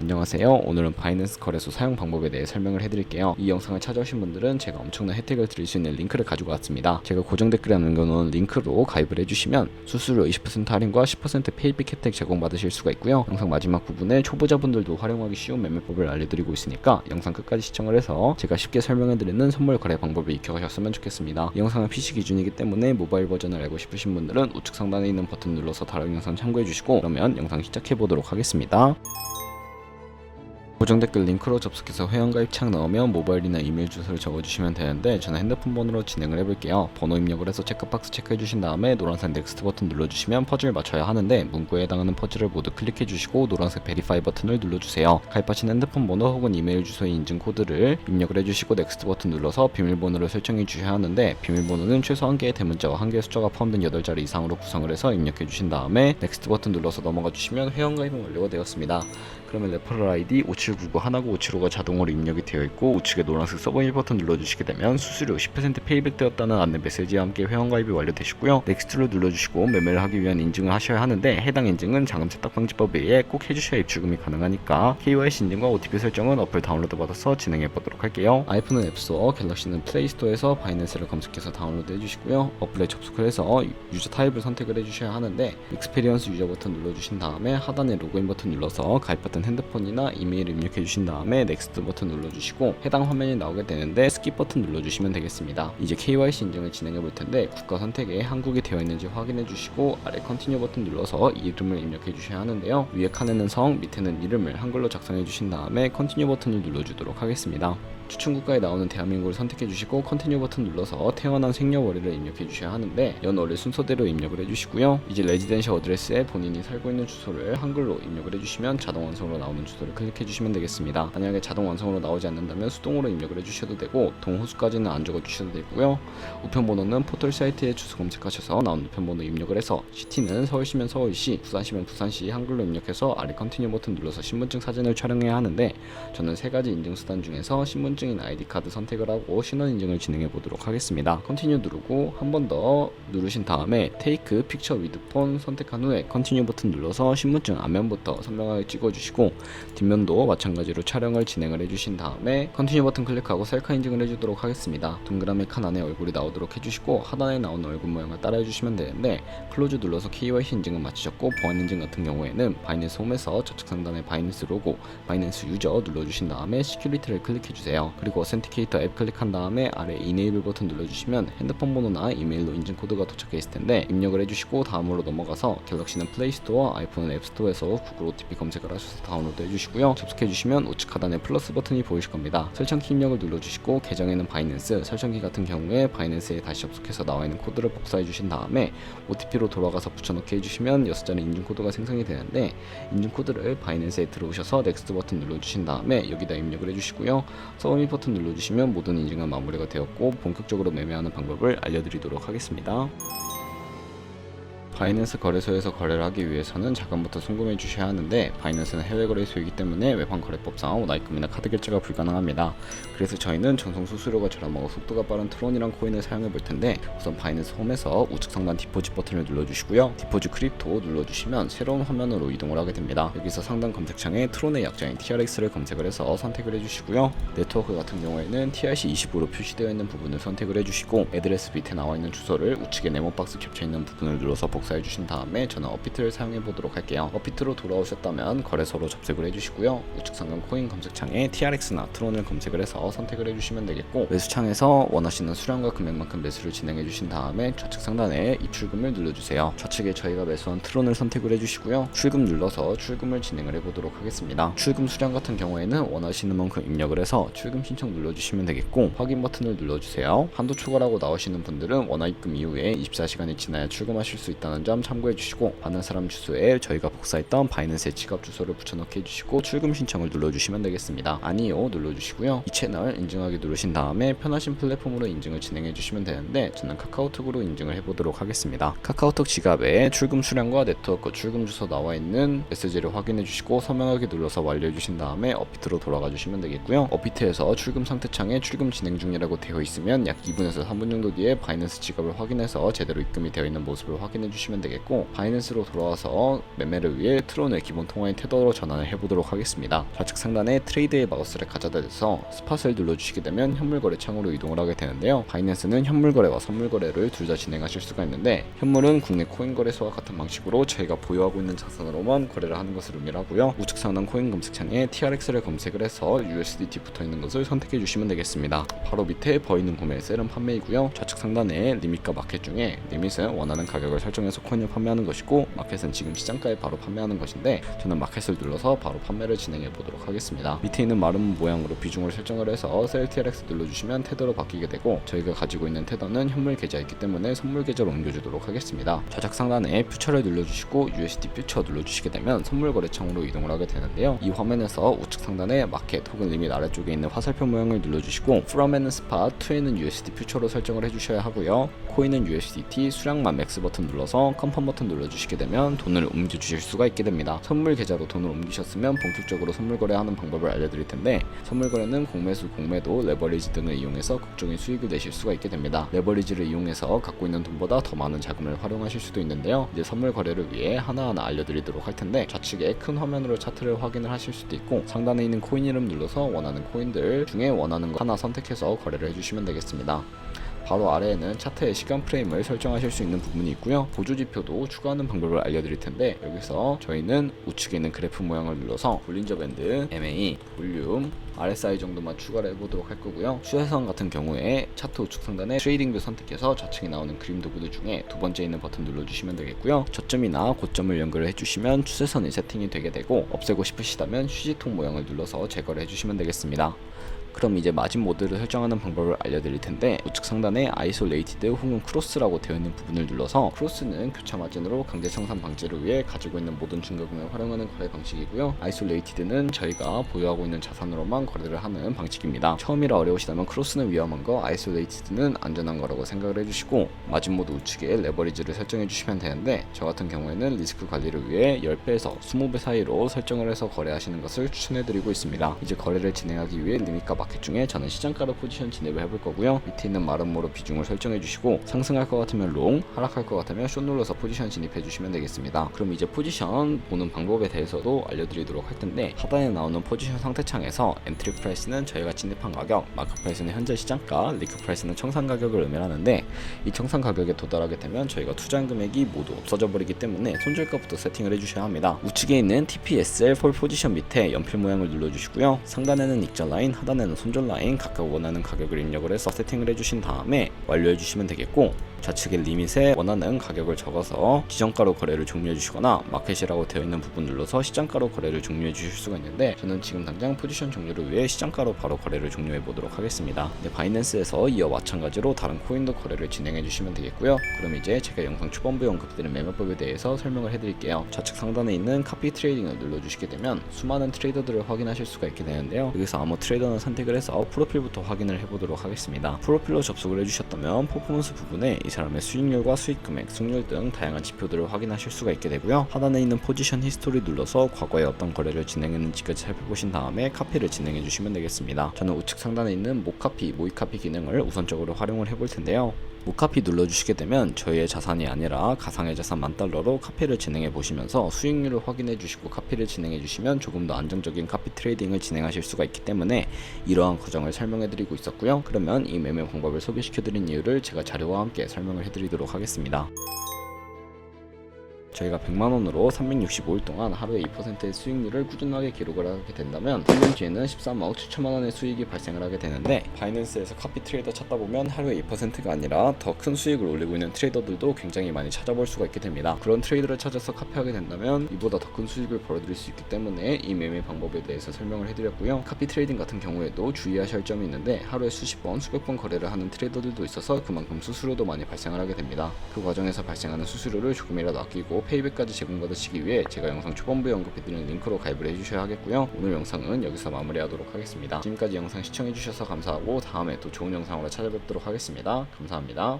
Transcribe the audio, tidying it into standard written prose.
안녕하세요. 오늘은 바이낸스 거래소 사용 방법에 대해 설명을 해드릴게요. 이 영상을 찾아오신 분들은 제가 엄청난 혜택을 드릴 수 있는 링크를 가지고 왔습니다. 제가 고정 댓글에 남겨놓은 링크로 가입을 해주시면 수수료 20% 할인과 10% 페이백 혜택 제공받으실 수가 있고요. 영상 마지막 부분에 초보자분들도 활용하기 쉬운 매매법을 알려드리고 있으니까 영상 끝까지 시청을 해서 제가 쉽게 설명해드리는 선물 거래 방법을 익혀가셨으면 좋겠습니다. 이 영상은 PC 기준이기 때문에 모바일 버전을 알고 싶으신 분들은 우측 상단에 있는 버튼 눌러서 다른 영상 참고해주시고, 그러면 영상 시작해보도록 하겠습니다. 고정 댓글 링크로 접속해서 회원가입 창 넣으면 모바일이나 이메일 주소를 적어주시면 되는데, 저는 핸드폰 번호로 진행을 해볼게요. 번호 입력을 해서 체크박스 체크해주신 다음에 노란색 넥스트 버튼 눌러주시면 퍼즐을 맞춰야 하는데, 문구에 해당하는 퍼즐을 모두 클릭해주시고 노란색 베리파이 버튼을 눌러주세요. 가입하신 핸드폰 번호 혹은 이메일 주소의 인증 코드를 입력을 해주시고 넥스트 버튼 눌러서 비밀번호를 설정해 주셔야 하는데, 비밀번호는 최소 1개의 대문자와 1개의 숫자가 포함된 8자리 이상으로 구성을 해서 입력해 주신 다음에 넥스트 버튼 눌러서 넘어가 주시면 회원가입은 완료가 되었습니다. 그러면 레퍼럴 아이디 5799 하나고 575가 자동으로 입력이 되어 있고, 우측에 노란색 서브밋 버튼 눌러주시게 되면 수수료 10% 페이백 되었다는 안내 메시지와 함께 회원가입이 완료되시고요. 넥스트를 눌러주시고 매매를 하기 위한 인증을 하셔야 하는데, 해당 인증은 자금 세탁 방지법에 의해 꼭 해주셔야 입출금이 가능하니까 KYC 인증과 OTP 설정은 어플 다운로드 받아서 진행해 보도록 할게요. 아이폰은 앱스토어, 갤럭시는 플레이스토어에서 바이낸스를 검색해서 다운로드 해주시고요. 어플에 접속을 해서 유저 타입을 선택을 해주셔야 하는데, 익스페리언스 유저 버튼 눌러주신 다음에 하단에 로그인 버튼 눌러서 가입 버튼 핸드폰이나 이메일을 입력해 주신 다음에 넥스트 버튼 눌러주시고 해당 화면이 나오게 되는데 스킵 버튼 눌러주시면 되겠습니다. 이제 KYC 인증을 진행해 볼 텐데, 국가 선택에 한국이 되어 있는지 확인해 주시고 아래 컨티뉴 버튼 눌러서 이름을 입력해 주셔야 하는데요. 위에 칸에는 성, 밑에는 이름을 한글로 작성해 주신 다음에 컨티뉴 버튼을 눌러주도록 하겠습니다. 추천 국가에 나오는 대한민국을 선택해 주시고 컨티뉴 버튼 눌러서 태어난 생년월일을 입력해 주셔야 하는데, 연월일 순서대로 입력을 해주시고요. 이제 레지던셜 어드레스에 본인이 살고 있는 주소를 한글로 입력을 해주시면 자동 완성으로 나오는 주소를 클릭해 주시면 되겠습니다. 만약에 자동 완성으로 나오지 않는다면 수동으로 입력을 해주셔도 되고, 동호수까지는 안 적어 주셔도 되고요. 우편번호는 포털 사이트에 주소 검색하셔서 나온 우편번호 입력을 해서, 시티는 서울시면 서울시, 부산시면 부산시 한글로 입력해서 아래 컨티뉴 버튼 눌러서 신분증 사진을 촬영해야 하는데, 저는 3가지 인증 수단 중에서 신분증인 아이디 카드 선택을 하고 신원 인증을 진행해 보도록 하겠습니다. 컨티뉴 누르고 한 번 더 누르신 다음에 테이크 픽처 위드 폰 선택한 후에 컨티뉴 버튼 눌러서 신분증 앞면부터 선명하게 찍어주시고, 뒷면도 마찬가지로 촬영을 진행을 해주신 다음에 컨티뉴 버튼 클릭하고 셀카 인증을 해주도록 하겠습니다. 동그라미 칸 안에 얼굴이 나오도록 해주시고 하단에 나오는 얼굴 모양을 따라 해주시면 되는데, 클로즈 눌러서 KYC 인증은 마치셨고, 보안 인증 같은 경우에는 바이낸스 홈에서 좌측 상단에 바이낸스 로고, 바이낸스 유저 눌러주신 다음에 시큐리티를 클릭해주세요. 그리고 어센티케이터 앱 클릭한 다음에 아래 이네이블 버튼 눌러주시면 핸드폰 번호나 이메일로 인증 코드가 도착해 있을 텐데 입력을 해주시고 다음으로 넘어가서 갤럭시는 플레이스토어, 아이폰은 앱스토어에서 구글 OTP 검색을 하셔서 다운로드 해주시고요. 접속해주시면 우측 하단에 플러스 버튼이 보이실 겁니다. 설정키 입력을 눌러주시고 계정에는 바이낸스, 설정키 같은 경우에 바이낸스에 다시 접속해서 나와 있는 코드를 복사해 주신 다음에 OTP로 돌아가서 붙여넣기 해주시면 6자리 인증 코드가 생성이 되는데, 인증 코드를 바이낸스에 들어오셔서 넥스트 버튼 눌러주신 다음에 여기다 입력을 해주시고요. 서브밋 버튼 눌러주시면 모든 인증은 마무리가 되었고, 본격적으로 매매하는 방법을 알려드리도록 하겠습니다. 바이낸스 거래소에서 거래를 하기 위해서는 자금부터 송금해 주셔야 하는데, 바이낸스는 해외 거래소이기 때문에 외환 거래법상 원화입금이나 카드 결제가 불가능합니다. 그래서 저희는 전송 수수료가 저렴하고 속도가 빠른 트론이란 코인을 사용해 볼 텐데, 우선 바이낸스 홈에서 우측 상단 디포짓 버튼을 눌러주시고요. 디포짓 크립토 눌러주시면 새로운 화면으로 이동을 하게 됩니다. 여기서 상단 검색창에 트론의 약자인 TRX를 검색을 해서 선택을 해주시고요. 네트워크 같은 경우에는 TRC25로 표시되어 있는 부분을 선택을 해주시고, 애드레스 밑에 나와 있는 주소를 우측에 네모박스 겹쳐 있는 부분을 눌러서 복사해 주신 다음에 저는 업비트를 사용해 보도록 할게요. 업비트로 돌아오셨다면 거래소로 접속을 해주시고요. 우측 상단 코인 검색창에 TRX나 트론을 검색을 해서 선택을 해주시면 되겠고, 매수창에서 원하시는 수량과 금액만큼 매수를 진행해 주신 다음에 좌측 상단에 입출금을 눌러주세요. 좌측에 저희가 매수한 트론을 선택을 해주시고요. 출금 눌러서 출금을 진행을 해보도록 하겠습니다. 출금 수량 같은 경우에는 원하시는 만큼 입력을 해서 출금 신청 눌러주시면 되겠고, 확인 버튼을 눌러주세요. 한도 초과라고 나오시는 분들은 원화입금 이후에 24시간이 지나야 출금하실 수 있다는 점 참고해 주시고, 받는 사람 주소에 저희가 복사했던 바이낸스의 지갑 주소를 붙여넣기 해주시고 출금 신청을 눌러주시면 되겠습니다. 아니요 눌러주시고요. 이 채널 인증하기 누르신 다음에 편하신 플랫폼으로 인증을 진행해 주시면 되는데, 저는 카카오톡으로 인증을 해보도록 하겠습니다. 카카오톡 지갑에 출금 수량과 네트워크 출금 주소 나와 있는 메시지를 확인해 주시고 서명하기 눌러서 완료해 주신 다음에 업비트로 돌아가 주시면 되겠고요. 업비트에서 출금 상태 창에 출금 진행 중이라고 되어 있으면 약 2분에서 3분 정도 뒤에 바이낸스 지갑을 확인해서 제대로 입금이 되어 있는 모습을 확인해 주시고, 해주시면 되겠고, 바이낸스로 돌아와서 매매를 위해 트론을 기본 통화인 테더로 전환을 해보도록 하겠습니다. 좌측 상단에 트레이드의 마우스를 가져다 대서 스팟을 눌러주시게 되면 현물 거래 창으로 이동을 하게 되는데요. 바이낸스는 현물 거래와 선물 거래를 둘 다 진행하실 수가 있는데, 현물은 국내 코인 거래소와 같은 방식으로 저희가 보유하고 있는 자산으로만 거래를 하는 것을 의미하고요. 우측 상단 코인 검색창에 TRX를 검색을 해서 USDT 붙어있는 것을 선택해 주시면 되겠습니다. 바로 밑에 버있는 구매, 셀은 판매이고요. 좌측 상단에 리밋과 마켓 중에 리밋은 원하는 가격을 설정해서 코인을 판매하는 것이고, 마켓은 지금 시장가에 바로 판매하는 것인데, 저는 마켓을 눌러서 바로 판매를 진행해 보도록 하겠습니다. 밑에 있는 마름 모양으로 비중을 설정을 해서 셀 TRX 눌러주시면 테더로 바뀌게 되고, 저희가 가지고 있는 테더는 현물 계좌이기 때문에 선물 계좌로 옮겨주도록 하겠습니다. 좌측 상단에 퓨처를 눌러주시고 USD 퓨처 눌러주시게 되면 선물 거래창으로 이동을 하게 되는데요. 이 화면에서 우측 상단에 마켓 혹은 리밋 아래쪽에 있는 화살표 모양을 눌러주시고 From에는 스팟, To에는 USD 퓨처로 설정을 해주셔야 하고요. 코인은 USDT, 수량만 맥스 버튼 눌러서 컨펌 버튼 눌러주시게 되면 돈을 옮겨주실 수가 있게 됩니다. 선물 계좌로 돈을 옮기셨으면 본격적으로 선물 거래하는 방법을 알려드릴 텐데, 선물 거래는 공매수, 공매도, 레버리지 등을 이용해서 극적인 수익을 내실 수가 있게 됩니다. 레버리지를 이용해서 갖고 있는 돈보다 더 많은 자금을 활용하실 수도 있는데요. 이제 선물 거래를 위해 하나하나 알려드리도록 할 텐데, 좌측에 큰 화면으로 차트를 확인을 하실 수도 있고, 상단에 있는 코인 이름 눌러서 원하는 코인들 중에 원하는 거 하나 선택해서 거래를 해주시면 되겠습니다. 바로 아래에는 차트의 시간 프레임을 설정하실 수 있는 부분이 있고요. 보조지표도 추가하는 방법을 알려드릴 텐데, 여기서 저희는 우측에 있는 그래프 모양을 눌러서 볼린저 밴드, MA, 볼륨, RSI 정도만 추가를 해보도록 할 거고요. 추세선 같은 경우에 차트 우측 상단에 트레이딩뷰 선택해서 좌측에 나오는 그림 도구들 중에 두 번째 있는 버튼 눌러주시면 되겠고요. 저점이나 고점을 연결을 해주시면 추세선이 세팅이 되게 되고, 없애고 싶으시다면 휴지통 모양을 눌러서 제거를 해주시면 되겠습니다. 그럼 이제 마진 모드를 설정하는 방법을 알려드릴 텐데, 우측 상단에 아이솔레이티드 혹은 크로스라고 되어 있는 부분을 눌러서, 크로스는 교차 마진으로 강제 청산 방지를 위해 가지고 있는 모든 증거금을 활용하는 거래 방식이고요. 아이솔레이티드는 저희가 보유하고 있는 자산으로만 거래를 하는 방식입니다. 처음이라 어려우시다면 크로스는 위험한 거, 아이솔레이티드는 안전한 거라고 생각을 해주시고, 마진 모드 우측에 레버리지를 설정해 주시면 되는데, 저 같은 경우에는 리스크 관리를 위해 10배에서 20배 사이로 설정을 해서 거래하시는 것을 추천해 드리고 있습니다. 이제 거래를 진행하기 위해 리밋과 마켓 중에 저는 시장가로 포지션 진입을 해볼 거고요. 밑에 있는 마름모로 비중을 설정해 주시고, 상승할 것 같으면 롱, 하락할 것 같으면 숏 눌러서 포지션 진입해 주시면 되겠습니다. 그럼 이제 포지션 보는 방법에 대해서도 알려드리도록 할 텐데, 하단에 나오는 포지션 상태창에서 엔트리 프라이스는 저희가 진입한 가격, 마크 프라이스는 현재 시장가, 리크 프라이스는 청산 가격을 의미하는데, 이 청산 가격에 도달하게 되면 저희가 투자한 금액이 모두 없어져 버리기 때문에 손절가부터 세팅을 해주셔야 합니다. 우측에 있는 TPSL 폴 포지션 밑에 연필 모양을 눌러주시고요. 상단에는 익절 라인, 하단에는 손절 라인 각각 원하는 가격을 입력을 해서 세팅을 해주신 다음에 완료해 주시면 되겠고, 좌측의 리밋에 원하는 가격을 적어서 지정가로 거래를 종료해 주시거나 마켓이라고 되어 있는 부분 눌러서 시장가로 거래를 종료해 주실 수가 있는데, 저는 지금 당장 포지션 종료를 위해 시장가로 바로 거래를 종료해 보도록 하겠습니다. 바이낸스에서 이어 마찬가지로 다른 코인도 거래를 진행해 주시면 되겠고요. 그럼 이제 제가 영상 초반부에 언급드린 매매법에 대해서 설명을 해드릴게요. 좌측 상단에 있는 카피 트레이딩을 눌러주시게 되면 수많은 트레이더들을 확인하실 수가 있게 되는데요. 여기서 아무 트레이더는 선택을 해서 프로필부터 확인을 해보도록 하겠습니다. 프로필로 접속을 해주셨다면 퍼포먼스 부분에 이 사람의 수익률과 수익 금액, 승률 등 다양한 지표들을 확인하실 수가 있게 되고요. 하단에 있는 포지션 히스토리 눌러서 과거에 어떤 거래를 진행했는지까지 살펴보신 다음에 카피를 진행해 주시면 되겠습니다. 저는 우측 상단에 있는 모카피, 모이카피 기능을 우선적으로 활용을 해볼 텐데요. 모카피 눌러주시게 되면 저희의 자산이 아니라 가상의 자산 $10,000로 카피를 진행해 보시면서 수익률을 확인해 주시고 카피를 진행해 주시면 조금 더 안정적인 카피 트레이딩을 진행하실 수가 있기 때문에 이러한 과정을 설명해 드리고 있었고요. 그러면 이 매매 방법을 소개시켜 드린 이유를 제가 자료와 함께 설명을 해 드리도록 하겠습니다. 저희가 100만원으로 365일 동안 하루에 2%의 수익률을 꾸준하게 기록을 하게 된다면 1년 뒤에는 13억 7천만원의 수익이 발생을 하게 되는데, 바이낸스에서 카피 트레이더 찾다 보면 하루에 2%가 아니라 더 큰 수익을 올리고 있는 트레이더들도 굉장히 많이 찾아볼 수가 있게 됩니다. 그런 트레이더를 찾아서 카피하게 된다면 이보다 더 큰 수익을 벌어들일 수 있기 때문에 이 매매 방법에 대해서 설명을 해드렸고요. 카피 트레이딩 같은 경우에도 주의하셔야 할 점이 있는데, 하루에 수십 번, 수백 번 거래를 하는 트레이더들도 있어서 그만큼 수수료도 많이 발생을 하게 됩니다. 그 과정에서 발생하는 수수료를 조금이라도 아끼고 페이백까지 제공받으시기 위해 제가 영상 초반부에 언급해드린 링크로 가입을 해주셔야 하겠고요. 오늘 영상은 여기서 마무리하도록 하겠습니다. 지금까지 영상 시청해주셔서 감사하고 다음에 또 좋은 영상으로 찾아뵙도록 하겠습니다. 감사합니다.